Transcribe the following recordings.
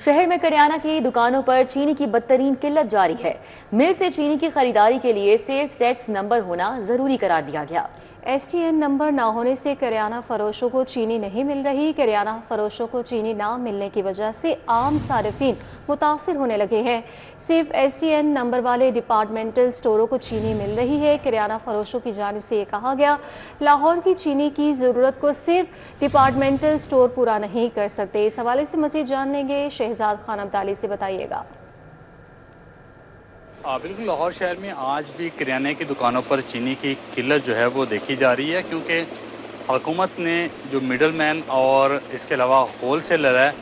शहर में करियाना की दुकानों पर चीनी की बदतरीन किल्लत जारी है। मिल से चीनी की खरीदारी के लिए सेल्स टैक्स नंबर होना जरूरी करार दिया गया। STN नंबर ना होने से करियाना फरोशों को चीनी नहीं मिल रही। करियाना फरोशों को चीनी ना मिलने की वजह से आम सारिफिन मुतासिर होने लगे हैं। सिर्फ STN नंबर वाले डिपार्टमेंटल स्टोरों को चीनी मिल रही है। करियाना फरोशों की जानिब से ये कहा गया, लाहौर की चीनी की ज़रूरत को सिर्फ डिपार्टमेंटल स्टोर पूरा नहीं कर सकते। इस हवाले से मज़ीद जान लेंगे शहजाद खान अब्दाली से, बताइएगा। बिल्कुल, लाहौर शहर में आज भी किराने की दुकानों पर चीनी की किल्लत जो है वो देखी जा रही है, क्योंकि हुकूमत ने जो मिडल मैन और इसके अलावा होल सेलर है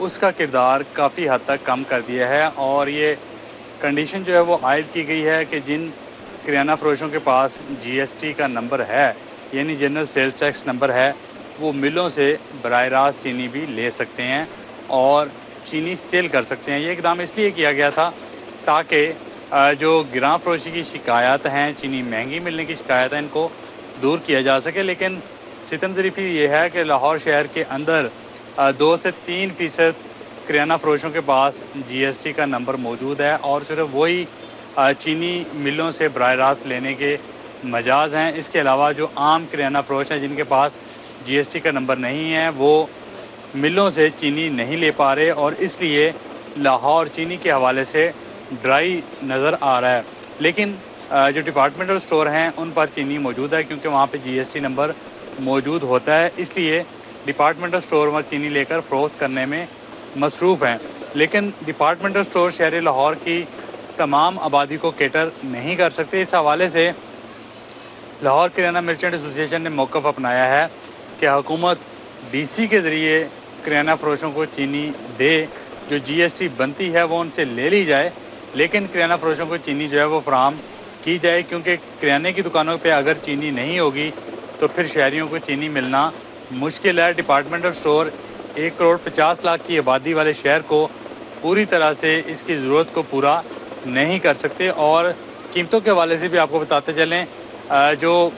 उसका किरदार काफ़ी हद तक कम कर दिया है। और ये कंडीशन जो है वो आयद की गई है कि जिन किराना फरोशों के पास GST का नंबर है, यानी जनरल सेल्स टैक्स नंबर है, वो मिलों से बराह रास्त चीनी भी ले सकते हैं और चीनी सेल कर सकते हैं। ये इकदाम इसलिए किया गया था ताकि जो गिरां फरोशी की शिकायत हैं, चीनी महंगी मिलने की शिकायत है, इनको दूर किया जा सके। लेकिन सितम ज़रीफ़ी ये है कि लाहौर शहर के अंदर 2 से 3% किराना फरोशों के पास GST का नंबर मौजूद है और सिर्फ वही चीनी मिलों से बराह रास्त लेने के मजाज हैं। इसके अलावा जो आम किराना फरोश हैं जिनके पास GST का नंबर नहीं है, वो मिलों से चीनी नहीं ले पा रहे और इसलिए लाहौर चीनी के हवाले से ड्राई नज़र आ रहा है। लेकिन जो डिपार्टमेंटल स्टोर हैं उन पर चीनी मौजूद है, क्योंकि वहाँ पे GST नंबर मौजूद होता है, इसलिए डिपार्टमेंटल स्टोर में चीनी लेकर फ़रोख्त करने में मसरूफ़ हैं। लेकिन डिपार्टमेंटल स्टोर शहर लाहौर की तमाम आबादी को कैटर नहीं कर सकते। इस हवाले से लाहौर किराना मर्चेंट एसोसिएशन ने मौक़िफ़ अपनाया है कि हुकूमत DC के ज़रिए किराना फरोशों को चीनी दे, जो GST बनती है वो उनसे ले ली जाए, लेकिन किराना फरोशों को चीनी जो है वो फराहम की जाए, क्योंकि किराने की दुकानों पे अगर चीनी नहीं होगी तो फिर शहरियों को चीनी मिलना मुश्किल है। डिपार्टमेंटल स्टोर 1,50,00,000 की आबादी वाले शहर को पूरी तरह से इसकी ज़रूरत को पूरा नहीं कर सकते। और कीमतों के हवाले से भी आपको बताते चलें, जो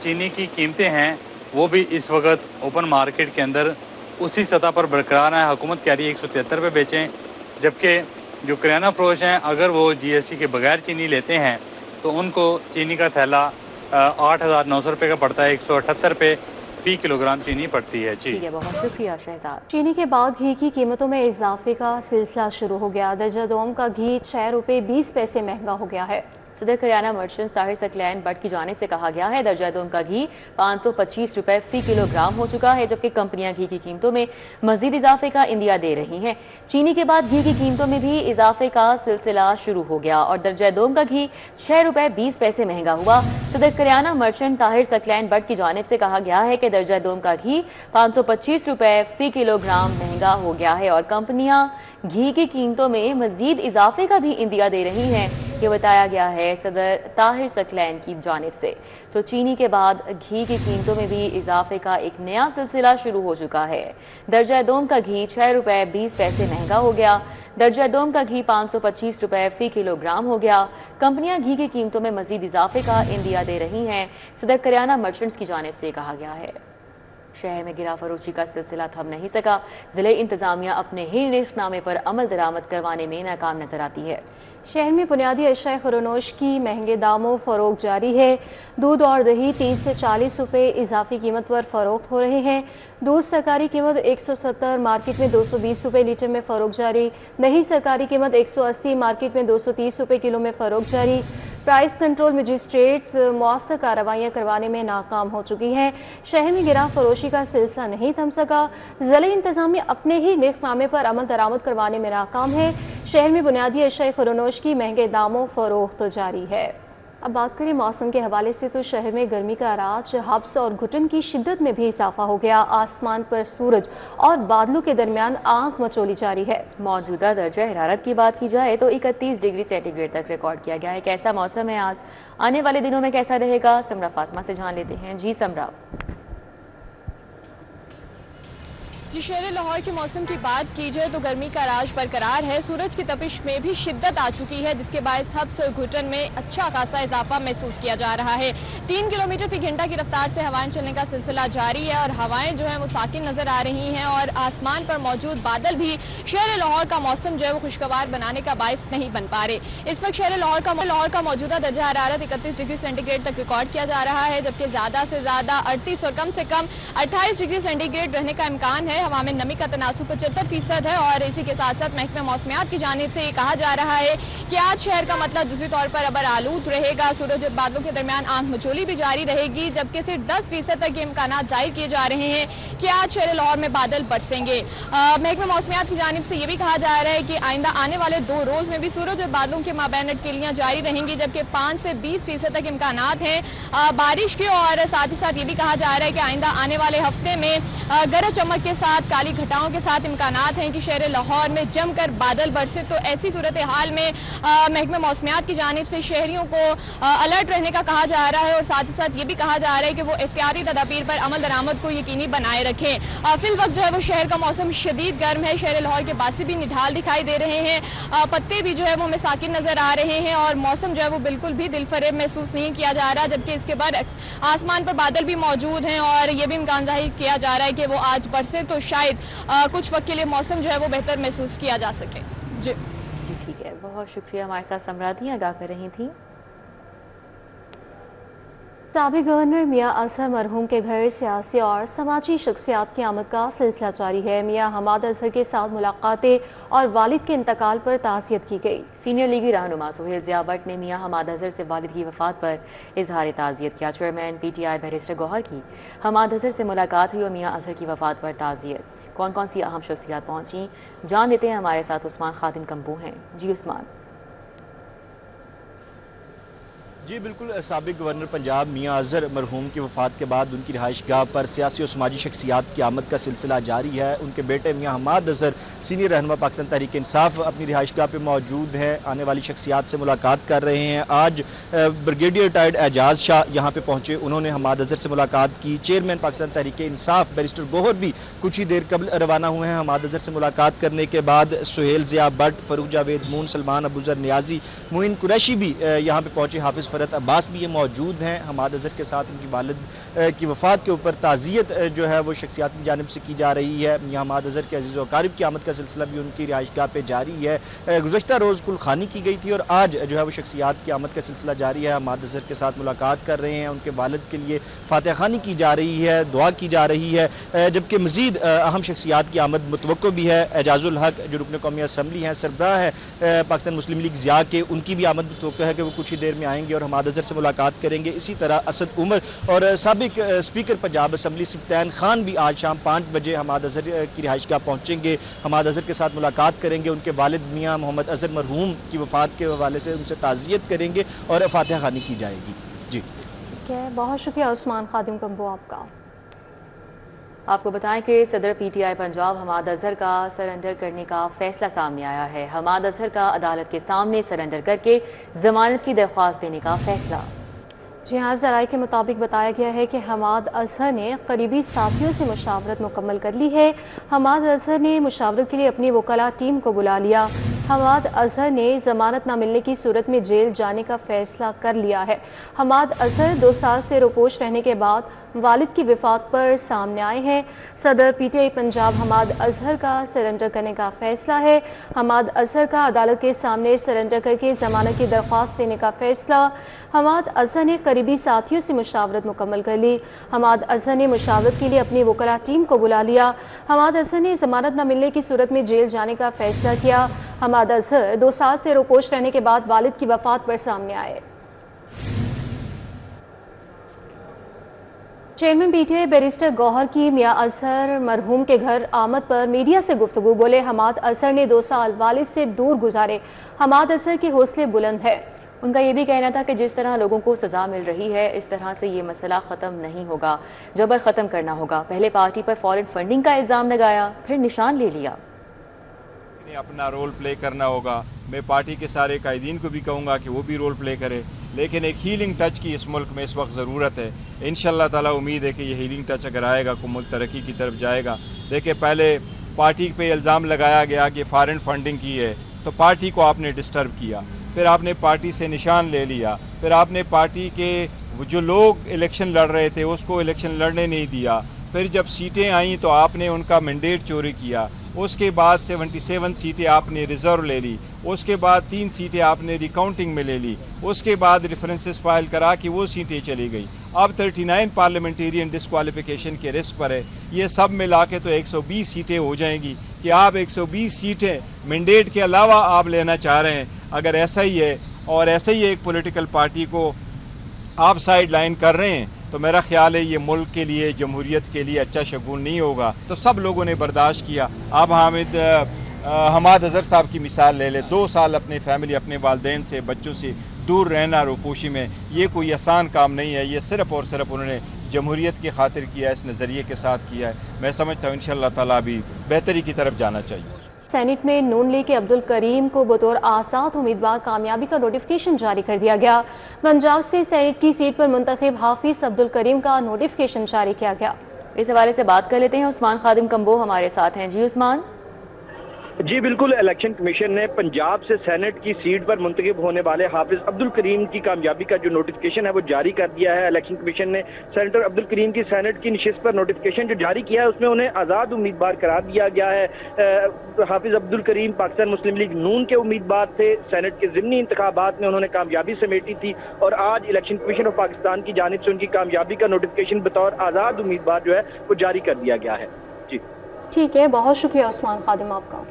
चीनी की कीमतें हैं वो भी इस वक्त ओपन मार्केट के अंदर उसी सतह पर बरकरार है। हुकूमत कह रही है 173 रुपये बेचें, जबकि जो किराना फरोश हैं अगर वो GST के बगैर चीनी लेते हैं तो उनको चीनी का थैला 8,900 रुपये का पड़ता है। 178 रुपये फ़ी किलोग्राम चीनी पड़ती है। जी, बहुत शुक्रिया शहजाद। चीनी के बाद घी की कीमतों में इजाफे का सिलसिला शुरू हो गया। दर्जा दोम का घी 6 रुपये 20 पैसे महंगा हो गया है। सदर करियाना मर्चेंट्स ताहिर सकलैन बट की जानिब से कहा गया है, दर्जा दोम का घी 525 रुपये फ़ी किलोग्राम हो चुका है, जबकि कंपनियां घी की कीमतों में मजीद इजाफे का इंदिया दे रही हैं। चीनी के बाद घी की कीमतों में भी इजाफे का सिलसिला शुरू हो गया और दर्जा दोम का घी 6 रुपये 20 पैसे महंगा हुआ। सदर करियाना मर्चेंट ताहिर सकलैन बट की जानिब से कहा गया है कि दर्जा दोम का घी 525 रुपये फ़ी किलोग्राम महंगा हो गया है और कंपनियां घी की कीमतों में मजीद इजाफे का भी इंदिया दे रही हैं। ये बताया गया है सदर ताहिर सकलैन की जानिब से। तो चीनी के बाद घी की कीमतों में भी इजाफे का एक नया सिलसिला शुरू हो चुका है। दर्जा दोम का घी 6 रुपये 20 पैसे महंगा हो गया। दर्जा दोम का घी 525 रुपये फ़ी किलोग्राम हो गया। कंपनियां घी की कीमतों में मजीद इजाफे का इंदिया दे रही हैं। सदर करियाना मर्चेंट्स की जानिब से कहा गया है। शहर में गिरा फरोशी का सिलसिला थम नहीं सका। जिले इंतजामिया अपने ही निर्खनामे पर अमल दरामद करवाने में नाकाम नजर आती है। शहर में बुनियादी अशाए खुरनोश की महंगे दामों फरोख जारी है। दूध और दही 30 से 40 रुपये इजाफी कीमत पर फरोख्त हो रहे हैं। दूध सरकारी कीमत 170, मार्केट में 220 रुपये लीटर में फ़रोख्त जारी। दही सरकारी कीमत 180, मार्केट में 230 रुपये किलो में फ़रोख्त जारी। प्राइस कंट्रोल मजिस्ट्रेट्स मौसर कार्रवाइयाँ करवाने में नाकाम हो चुकी हैं। शहर में गिरा फरोशी का सिलसिला नहीं थम सका। ज़िला इंतज़ामिया अपने ही निर्खनामे पर अमल दरामद करवाने में नाकाम है। शहर में बुनियादी अशाए खुरनोश की महंगे दामों फरोख्त जारी है। अब बात करें मौसम के हवाले से, तो शहर में गर्मी का राज, हब्स और घुटन की शिद्दत में भी इजाफा हो गया। आसमान पर सूरज और बादलों के दरमियान आग मचोली जारी है। मौजूदा दर्जा हरारत की बात की जाए तो 31 डिग्री सेंटीग्रेड तक रिकॉर्ड किया गया है। कैसा मौसम है आज, आने वाले दिनों में कैसा रहेगा, समरा फातिमा से जान लेते हैं। जी समरा। जी, शहर लाहौर के मौसम की बात की जाए तो गर्मी का राज बरकरार है। सूरज की तपिश में भी शिद्दत आ चुकी है, जिसके बाद हब्स और घुटन में अच्छा खासा इजाफा महसूस किया जा रहा है। 3 किलोमीटर फी घंटा की रफ्तार से हवाएं चलने का सिलसिला जारी है और हवाएं जो है वो साकिन नजर आ रही हैं और आसमान पर मौजूद बादल भी शहर लाहौर का मौसम जो है वो खुशगवार बनाने का बायस नहीं बन पा रहे। इस वक्त शहर लाहौर का मौजूदा दर्जा हरारत 31 डिग्री सेंटीग्रेड तक रिकॉर्ड किया जा रहा है, जबकि ज्यादा से ज्यादा 38 और कम से कम 28 डिग्री सेंटीग्रेड रहने का इम्कान है। हवा में नमी का तनासुब 75% है और इसी के साथ साथ महकमा मौसमियात की जानिब से ये कहा जा रहा है कि आज शहर का मतलब दूसरी तौर पर अबर आलूद रहेगा। सूरज और बादलों के दरमियान आंख मचोली भी जारी रहेगी, जबकि सिर्फ 10% तक ये इम्कान जाहिर किए जा रहे हैं कि आज शहर लाहौर में बादल बरसेंगे। महकमा मौसमियात की जानिब से ये भी कहा जा रहा है कि आइंदा आने वाले 2 रोज में भी सूरज और बादलों के माबैन अटकलियां जारी रहेंगी, जबकि 5 से 20% तक इम्कान हैं बारिश के। और साथ ही साथ ये भी कहा जा रहा है कि आइंदा आने वाले हफ्ते में गरज चमक के साथ काली घटाओं के साथ इम्कानात हैं कि शहर लाहौर में जमकर बादल बरसे। तो ऐसी सूरत हाल में महकमा मौसमियात की जानिब से शहरियों को अलर्ट रहने का कहा जा रहा है और साथ ही साथ ये भी कहा जा रहा है कि वो एहतियाती तदाबीर पर अमल दरामद को यकीनी बनाए रखें। फिल वक्त जो है वो शहर का मौसम शदीद गर्म है। शहर लाहौर के बासी भी निढाल दिखाई दे रहे हैं, पत्ते भी जो है वो हमें साकिन नजर आ रहे हैं और मौसम जो है वो बिल्कुल भी दिलफरेब महसूस नहीं किया जा रहा, जबकि इसके बाद आसमान पर बादल भी मौजूद हैं और ये भी इम्कान जाहिर किया जा रहा है कि वो आज बरसे तो शायद कुछ वक्त के लिए मौसम जो है वो बेहतर महसूस किया जा सके। जी ठीक है, बहुत शुक्रिया, हमारे साथ समराधी आगाह कर रही थी। साबिक गवर्नर मियां अजहर मरहूम के घर सियासी और समाजी शख्सियात की आमद का सिलसिला जारी है। मियां हमाद अजहर के साथ मुलाकातें और वालिद के इंतकाल पर ताज़ियत की गई। सीनियर लीगी रहनुमा सुहेल ज़िया भट्ट ने मियां हमाद अजहर से वालिद की वफ़ात पर इजहार ताज़ियत किया। चेयरमैन PTI बैरिस्टर गौहर की हमाद अजहर से मुलाकात हुई और मियां अजहर की वफ़ात पर ताज़ियत। कौन कौन सी अहम शख्सियात पहुँची, जान लेते हैं, हमारे साथ उस्मान खादिम कंबू हैं। जी उस्मान। जी बिल्कुल, साबिक गवर्नर पंजाब मियां अजहर मरहूम की वफ़ात के बाद उनकी रिहाइश गाह पर सियासी और समाजी शख्सियात की आमद का सिलसिला जारी है। उनके बेटे मियां हमाद अजहर सीनियर रहनुमा पाकिस्तान तहरीक इंसाफ अपनी रिहाइश गाह पर मौजूद हैं, आने वाली शख्सियात से मुलाकात कर रहे हैं। आज ब्रिगेडियर रिटायर्ड एजाज शाह यहाँ पर पहुँचे, उन्होंने हमाद अजहर से मुलाकात की। चेयरमैन पाकिस्तान तहरीक इंसाफ बैरिस्टर गौहर भी कुछ ही देर कबल रवाना हुए हैं। हमाद अजहर से मुलाकात करने के बाद सुहेल ज़िया भट्ट, फ़रूक जावेद मून, सलमान अबूजर नियाजी, मोइन कुरैशी भी यहाँ पर पहुँचे। हाफिज़ फरत अब्बास भी ये मौजूद हैं। हमाद अजहर के साथ उनकी वालिद की वफ़ात के ऊपर ताज़ियत जो है वो शख्सियात की जानिब से की जा रही है। मियां हमाद अजहर के अजीज़ व अकारिब की आमद का सिलसिला भी उनकी रिहाइशगाह पे जारी है। गुज़श्ता रोज़ कुलखानी की गई थी और आज जो है वो शख्सियात की आमद का सिलसिला जारी है। हमाद अजहर के साथ मुलाकात कर रहे हैं, उनके वालिद के लिए फातिहा खानी की जा रही है, दुआ की जा रही है, जबकि मज़ीद अहम शख्सियात की आमद मुतवक्को भी है। एजाजुल हक जो रुकन कौमी असम्बली हैं, सरबराह है पाकिस्तान मुस्लिम लीग ज़िया के, उनकी भी आमद मुतवक्को है कि वो कुछ ही देर में आएंगे और हमाद अजहर से मुलाकात करेंगे। इसी तरह असद उमर और साबिक स्पीकर पंजाब असम्बली सिब्तैन खान भी आज शाम 5 बजे हमाद अजहर की रिहाइशगाह पहुँचेंगे, हमाद अजहर के साथ मुलाकात करेंगे, उनके वालिद मियां मोहम्मद अजहर मरहूम की वफ़ात के हवाले से उनसे ताज़ियत करेंगे और फातिहा खानी की जाएगी। जी ठीक है, बहुत शुक्रिया उस्मान खादिम कंबो आपका। आपको बताएं कि सदर PTI पंजाब हमाद अजहर का सरेंडर करने का फैसला सामने आया है। हमाद अजहर का अदालत के सामने सरेंडर करके जमानत की दरख्वास्त देने का फैसला। जी हाँ, ज़राए के मुताबिक बताया गया है कि हमाद अजहर ने करीबी साथियों से मुशावरत मुकम्मल कर ली है। हमाद अजहर ने मुशावरत के लिए अपनी वकला टीम को बुला लिया। हमाद अजहर ने जमानत न मिलने की सूरत में जेल जाने का फैसला कर लिया है। हमाद अजहर 2 साल से रोपोश रहने के बाद वालिद की वफ़ात पर सामने आए हैं। सदर PTI पंजाब हमाद अजहर का सरेंडर करने का फैसला है। हमाद अजहर का अदालत के सामने सरेंडर करके जमानत की दरख्वास्त देने का फैसला। हमाद अजहर ने करीबी साथियों से मुशावरत मुकम्मल कर ली। हमाद अजहर ने मुशावरत के लिए अपनी वकला टीम को बुला लिया। हमाद अजहर ने जमानत न मिलने की सूरत में जेल जाने का फैसला किया। हमाद अजहर 2 साल से रोपोश रहने के बाद वालिद की वफ़ात पर सामने आए। चेयरमैन PTI बैरिस्टर गौहर की मियां अजहर मरहूम के घर आमद पर मीडिया से गुफ्तगू। बोले, हमाद अजहर ने 2 साल वालिद से दूर गुजारे, हमाद अजहर के हौसले बुलंद है। उनका ये भी कहना था कि जिस तरह लोगों को सज़ा मिल रही है, इस तरह से ये मसला ख़त्म नहीं होगा, जबर ख़त्म करना होगा। पहले पार्टी पर फॉरेन फंडिंग का इल्ज़ाम लगाया, फिर निशान ले लिया। अपना रोल प्ले करना होगा। मैं पार्टी के सारे कायदीन को भी कहूँगा कि वो भी रोल प्ले करे, लेकिन एक हीलिंग टच की इस मुल्क में इस वक्त ज़रूरत है। इंशाअल्लाह ताला उम्मीद है कि ये हीलिंग टच अगर आएगा तो मुल्क तरक्की की तरफ जाएगा। देखिए, पहले पार्टी पे इल्ज़ाम लगाया गया कि फॉरेन फंडिंग की है, तो पार्टी को आपने डिस्टर्ब किया, फिर आपने पार्टी से निशान ले लिया, फिर आपने पार्टी के जो लोग इलेक्शन लड़ रहे थे उसको इलेक्शन लड़ने नहीं दिया, फिर जब सीटें आईं तो आपने उनका मैंडेट चोरी किया, उसके बाद 77 सीटें आपने रिज़र्व ले ली, उसके बाद 3 सीटें आपने रिकाउंटिंग में ले ली, उसके बाद रेफरेंसेस फाइल करा कि वो सीटें चली गई। अब 39 पार्लियामेंटेरियन डिस्क्वालिफिकेशन के रिस्क पर है। ये सब मिला के तो 120 सीटें हो जाएंगी कि आप 120 सीटें मैंडेट के अलावा आप लेना चाह रहे हैं। अगर ऐसा ही है और ऐसे ही एक पॉलिटिकल पार्टी को आप साइड लाइन कर रहे हैं तो मेरा ख्याल है ये मुल्क के लिए, जमहूरियत के लिए अच्छा शगुन नहीं होगा। तो सब लोगों ने बर्दाश्त किया। अब हमाद अज़हर साहब की मिसाल ले ले, 2 साल अपने फैमिली, अपने वालदेन से, बच्चों से दूर रहना रूपोशी में, ये कोई आसान काम नहीं है। ये सिर्फ़ और सिर्फ उन्होंने जमहूरियत की खातिर किया है, इस नज़रिए के साथ किया है। मैं समझता हूँ इंशाअल्लाह ताला अभी बेहतरी की तरफ जाना चाहिए। सेनेट में नून लीग के अब्दुल करीम को बतौर आज़ाद उम्मीदवार कामयाबी का नोटिफिकेशन जारी कर दिया गया। पंजाब से सेनेट की सीट पर मुंतखब हाफिज अब्दुल करीम का नोटिफिकेशन जारी किया गया। इस हवाले से बात कर लेते हैं, उस्मान खादिम कम्बो हमारे साथ हैं। जी उस्मान। जी बिल्कुल, इलेक्शन कमीशन ने पंजाब से सेनेट की सीट पर मुंतखब होने वाले हाफिज अब्दुल करीम की कामयाबी का जो नोटिफिकेशन है वो जारी कर दिया है। इलेक्शन कमीशन ने सेनेटर अब्दुल करीम की सेनेट की नशिस्त पर नोटिफिकेशन जो जारी किया है उसमें उन्हें आज़ाद उम्मीदवार करार दिया गया है। हाफिज अब्दुल करीम पाकिस्तान मुस्लिम लीग नून के उम्मीदवार थे। सेनेट के ज़िमनी इंतखाबात में उन्होंने कामयाबी समेटी थी और आज इलेक्शन कमीशन ऑफ पाकिस्तान की जानिब से उनकी कामयाबी का नोटिफिकेशन बतौर आज़ाद उम्मीदवार जो है वो जारी कर दिया गया है। जी ठीक है, बहुत शुक्रिया उस्मान खादिम आपका।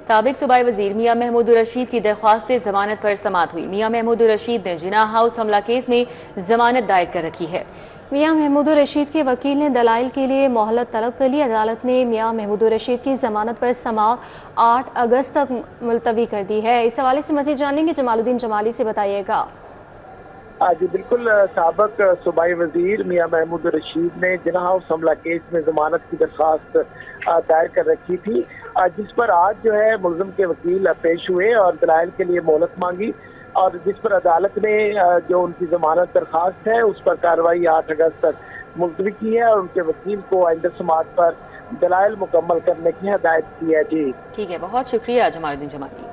साबिक सूबाई वजीर मियां महमूद रशीद की दरख्वास्त से जमानत पर समाअत हुई। मियां महमूद रशीद ने जिना हाउस हमला केस में जमानत दायर कर रखी है। मियां महमूद रशीद के वकील ने दलाइल के लिए मोहलत तलब कर ली। अदालत ने मियां महमूद रशीद की जमानत पर समाअत 8 अगस्त तक मुलतवी कर दी है। इस हवाले से मज़ीद जानेंगे, जमालुद्दीन जमाली से बताइएगा। जी बिल्कुल, साबिक सूबाई वजीर मियां महमूद रशीद ने जिना हाउस हमला केस में जमानत की दरख्वास्त दायर कर रखी थी, जिस पर आज जो है मुलज़िम के वकील पेश हुए और दलाइल के लिए मोहलत मांगी और जिस पर अदालत ने जो उनकी जमानत दरख्वास्त है उस पर कार्रवाई 8 अगस्त तक मुलतवी की है और उनके वकील को आइंदा समाअत पर दलाइल मुकम्मल करने की हिदायत की है। जी ठीक है, बहुत शुक्रिया जमालुद्दीन जमाली।